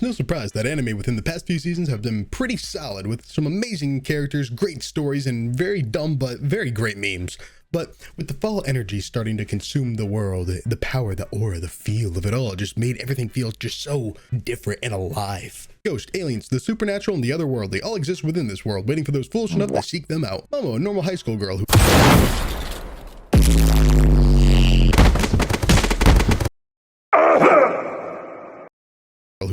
It's no surprise that anime within the past few seasons have been pretty solid, with some amazing characters, great stories, and very dumb but very great memes. But with the fall energy starting to consume the world, the power, the aura, the feel of it all just made everything feel just so different and alive. Ghosts, aliens, the supernatural, and the otherworldly all exist within this world, waiting for those foolish enough to seek them out. Momo, a normal high school girl who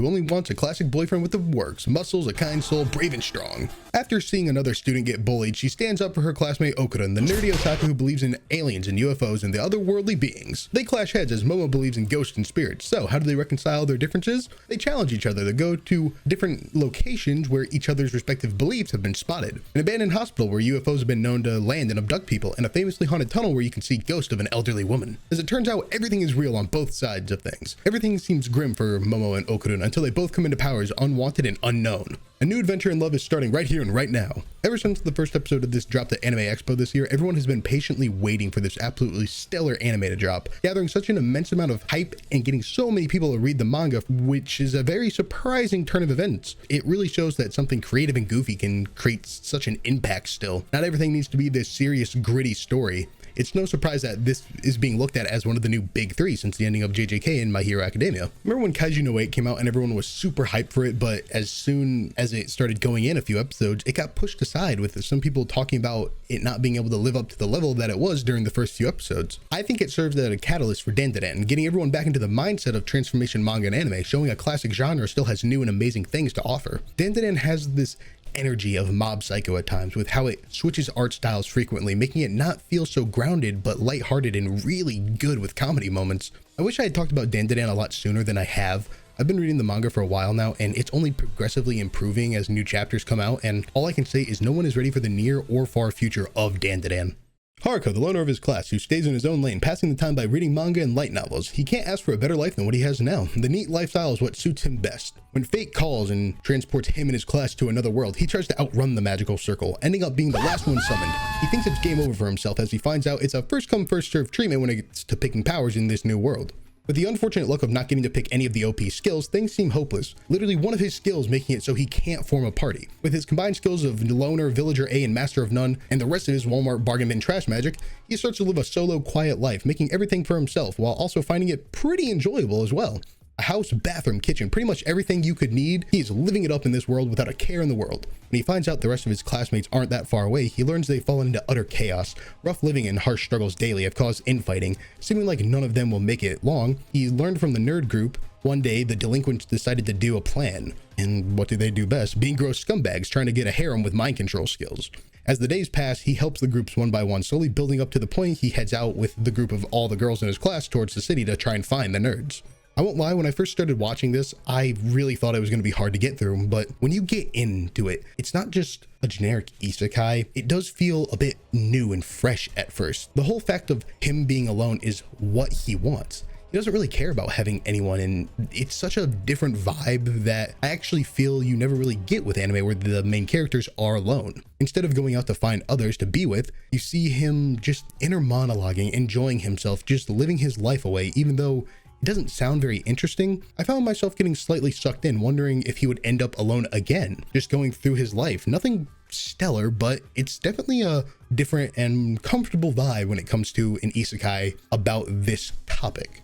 only wants a classic boyfriend with the works, muscles, a kind soul, brave and strong. After seeing another student get bullied, she stands up for her classmate Okuren, the nerdy otaku who believes in aliens and UFOs and the otherworldly beings. They clash heads as Momo believes in ghosts and spirits. So how do they reconcile their differences? They challenge each other to go to different locations where each other's respective beliefs have been spotted. An abandoned hospital where UFOs have been known to land and abduct people, and a famously haunted tunnel where you can see ghosts of an elderly woman. As it turns out, everything is real on both sides of things. Everything seems grim for Momo and Okuren until they both come into powers unwanted and unknown. A new adventure in love is starting right here and right now. Ever since the first episode of this dropped at Anime Expo this year, everyone has been patiently waiting for this absolutely stellar anime to drop, gathering such an immense amount of hype and getting so many people to read the manga, which is a very surprising turn of events. It really shows that something creative and goofy can create such an impact still. Not everything needs to be this serious, gritty story. It's no surprise that this is being looked at as one of the new big three since the ending of JJK and My Hero Academia. Remember when Kaiju no 8 came out and everyone was super hyped for it, but as soon as it started going in a few episodes, it got pushed aside with some people talking about it not being able to live up to the level that it was during the first few episodes. I think it serves as a catalyst for dandadan, getting everyone back into the mindset of transformation manga and anime, showing a classic genre still has new and amazing things to offer. Dandadan has this energy of Mob Psycho at times, with how it switches art styles frequently, making it not feel so grounded but lighthearted and really good with comedy moments. I wish I had talked about dandadan a lot sooner than I have. I've been reading the manga for a while now, and it's only progressively improving as new chapters come out, and all I can say is no one is ready for the near or far future of dandadan. Haruka, the loner of his class, who stays in his own lane, passing the time by reading manga and light novels. He can't ask for a better life than what he has now. The neat lifestyle is what suits him best. When fate calls and transports him and his class to another world, he tries to outrun the magical circle, ending up being the last one summoned. He thinks it's game over for himself as he finds out it's a first come first served treatment when it gets to picking powers in this new world. With the unfortunate luck of not getting to pick any of the OP skills, things seem hopeless. Literally one of his skills making it so he can't form a party. With his combined skills of Loner, Villager A, and Master of None, and the rest of his Walmart bargain bin trash magic, he starts to live a solo, quiet life, making everything for himself, while also finding it pretty enjoyable as well. A house, bathroom, kitchen, pretty much everything you could need. He is living it up in this world without a care in the world. When he finds out the rest of his classmates aren't that far away, he learns they've fallen into utter chaos. Rough living and harsh struggles daily have caused infighting, seeming like none of them will make it long. He learned from the nerd group. One day, the delinquents decided to do a plan. And what do they do best? Being gross scumbags trying to get a harem with mind control skills. As the days pass, he helps the groups one by one, slowly building up to the point he heads out with the group of all the girls in his class towards the city to try and find the nerds. I won't lie, when I first started watching this, I really thought it was going to be hard to get through, but when you get into it, it's not just a generic isekai. It does feel a bit new and fresh at first. The whole fact of him being alone is what he wants. He doesn't really care about having anyone, and it's such a different vibe that I actually feel you never really get with anime where the main characters are alone. Instead of going out to find others to be with, you see him just inner monologuing, enjoying himself, just living his life away, even though it doesn't sound very interesting. I found myself getting slightly sucked in, wondering if he would end up alone again, just going through his life. Nothing stellar, but it's definitely a different and comfortable vibe when it comes to an isekai about this topic.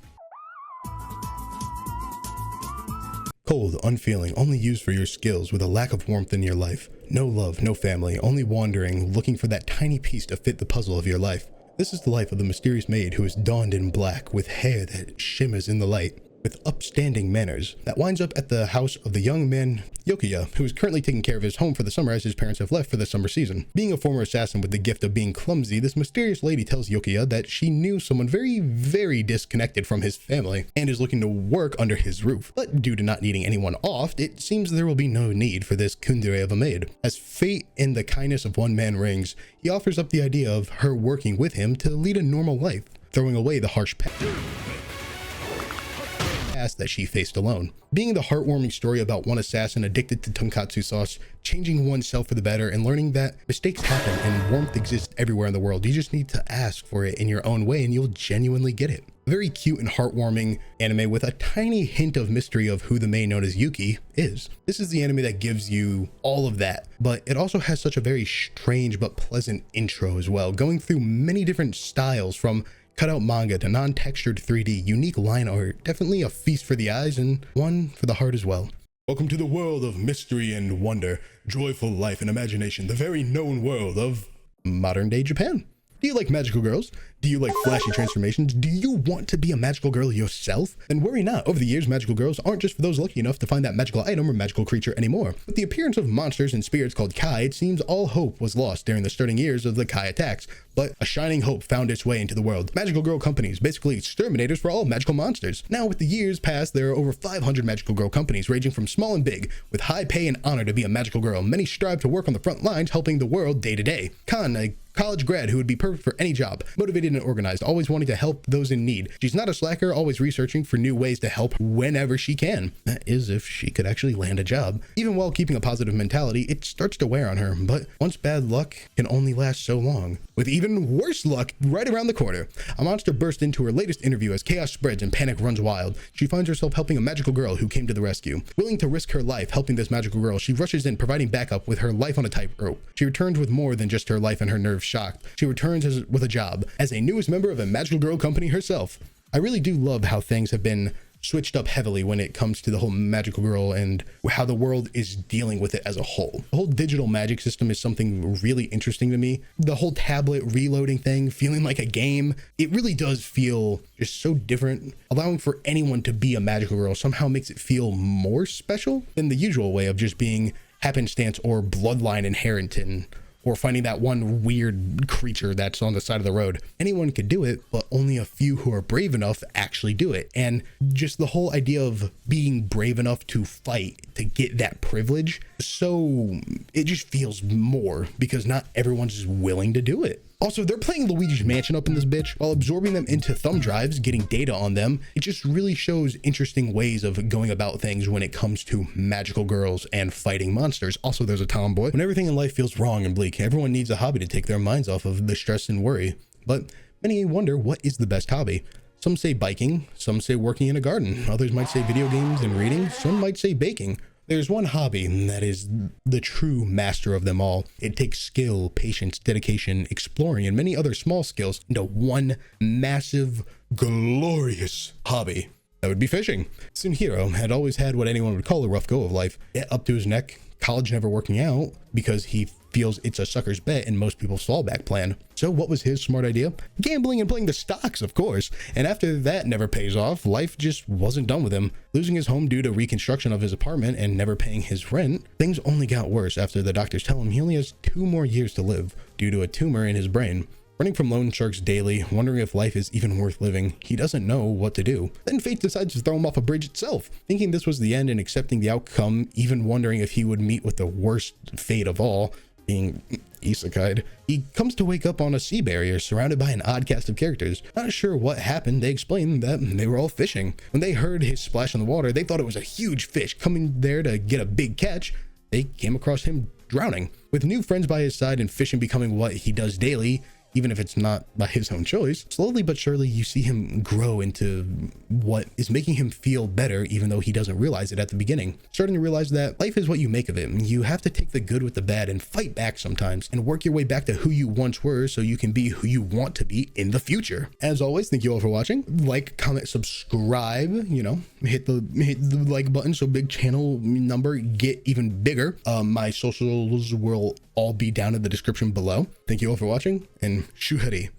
Cold, unfeeling, only used for your skills, with a lack of warmth in your life. No love, no family, only wandering, looking for that tiny piece to fit the puzzle of your life. This is the life of the mysterious maid who is donned in black, with hair that shimmers in the light, with upstanding manners, that winds up at the house of the young man Yokiya, who is currently taking care of his home for the summer as his parents have left for the summer season. Being a former assassin with the gift of being clumsy, this mysterious lady tells Yokiya that she knew someone very, very disconnected from his family and is looking to work under his roof. But due to not needing anyone off, it seems there will be no need for this kundere of a maid. As fate and the kindness of one man rings, he offers up the idea of her working with him to lead a normal life, throwing away the harsh past that she faced alone. Being the heartwarming story about one assassin addicted to tonkatsu sauce, changing oneself for the better, and learning that mistakes happen and warmth exists everywhere in the world. You just need to ask for it in your own way and you'll genuinely get it. A very cute and heartwarming anime with a tiny hint of mystery of who the main known as Yuki is. This is the anime that gives you all of that, but it also has such a very strange but pleasant intro as well, going through many different styles from cutout manga to non-textured 3D, unique line art, definitely a feast for the eyes and one for the heart as well. Welcome to the world of mystery and wonder, joyful life and imagination, the very known world of modern day Japan. Do you like magical girls? Do you like flashy transformations? Do you want to be a magical girl yourself? Then worry not. Over the years, magical girls aren't just for those lucky enough to find that magical item or magical creature anymore. With the appearance of monsters and spirits called Kai, it seems all hope was lost during the starting years of the Kai attacks. But a shining hope found its way into the world. Magical girl companies, basically exterminators for all magical monsters. Now with the years past, there are over 500 magical girl companies ranging from small and big, with high pay and honor to be a magical girl. Many strive to work on the front lines, helping the world day to day. Kan, a college grad who would be perfect for any job, motivated and organized, always wanting to help those in need. She's not a slacker, always researching for new ways to help whenever she can. That is if she could actually land a job. Even while keeping a positive mentality, it starts to wear on her, but once bad luck can only last so long. With even worse luck right around the corner, a monster bursts into her latest interview as chaos spreads and panic runs wild. She finds herself helping a magical girl who came to the rescue. Willing to risk her life helping this magical girl, she rushes in, providing backup with her life on a tightrope. She returns with more than just her life and her nerves shocked. She returns with a job as a newest member of a magical girl company herself. I really do love how things have been switched up heavily when it comes to the whole magical girl and how the world is dealing with it as a whole. The whole digital magic system is something really interesting to me. The whole tablet reloading thing, feeling like a game, it really does feel just so different. Allowing for anyone to be a magical girl somehow makes it feel more special than the usual way of just being happenstance or bloodline inherited, or finding that one weird creature that's on the side of the road. Anyone could do it, but only a few who are brave enough actually do it. And just the whole idea of being brave enough to fight to get that privilege, so it just feels more because not everyone's willing to do it. Also, they're playing Luigi's Mansion up in this bitch while absorbing them into thumb drives, getting data on them. It just really shows interesting ways of going about things when it comes to magical girls and fighting monsters. Also, there's a tomboy. When everything in life feels wrong and bleak, everyone needs a hobby to take their minds off of the stress and worry. But many wonder, what is the best hobby? Some say biking, some say working in a garden. Others might say video games and reading. Some might say baking. There's one hobby that is the true master of them all. It takes skill, patience, dedication, exploring, and many other small skills into one massive, glorious hobby. That would be fishing. Sunhiro had always had what anyone would call a rough go of life. Up to his neck, college never working out because he feels it's a sucker's bet and most people's fallback plan. So what was his smart idea? Gambling and playing the stocks, of course. And after that never pays off, life just wasn't done with him. Losing his home due to reconstruction of his apartment and never paying his rent, things only got worse after the doctors tell him he only has 2 more years to live due to a tumor in his brain. Running from loan sharks daily, wondering if life is even worth living, he doesn't know what to do. Then fate decides to throw him off a bridge itself. Thinking this was the end and accepting the outcome, even wondering if he would meet with the worst fate of all, being isekai'd, he comes to wake up on a sea barrier surrounded by an odd cast of characters. Not sure what happened, they explain that they were all fishing. When they heard his splash in the water, they thought it was a huge fish coming there to get a big catch. They came across him drowning. With new friends by his side and fishing becoming what he does daily, even if it's not by his own choice, slowly but surely you see him grow into what is making him feel better, even though he doesn't realize it at the beginning. Starting to realize that life is what you make of it. You have to take the good with the bad and fight back sometimes and work your way back to who you once were so you can be who you want to be in the future. As always, thank you all for watching. Like, comment, subscribe, hit the like button so big channel number get even bigger. My socials will all be down in the description below. Thank you all for watching and shuhari.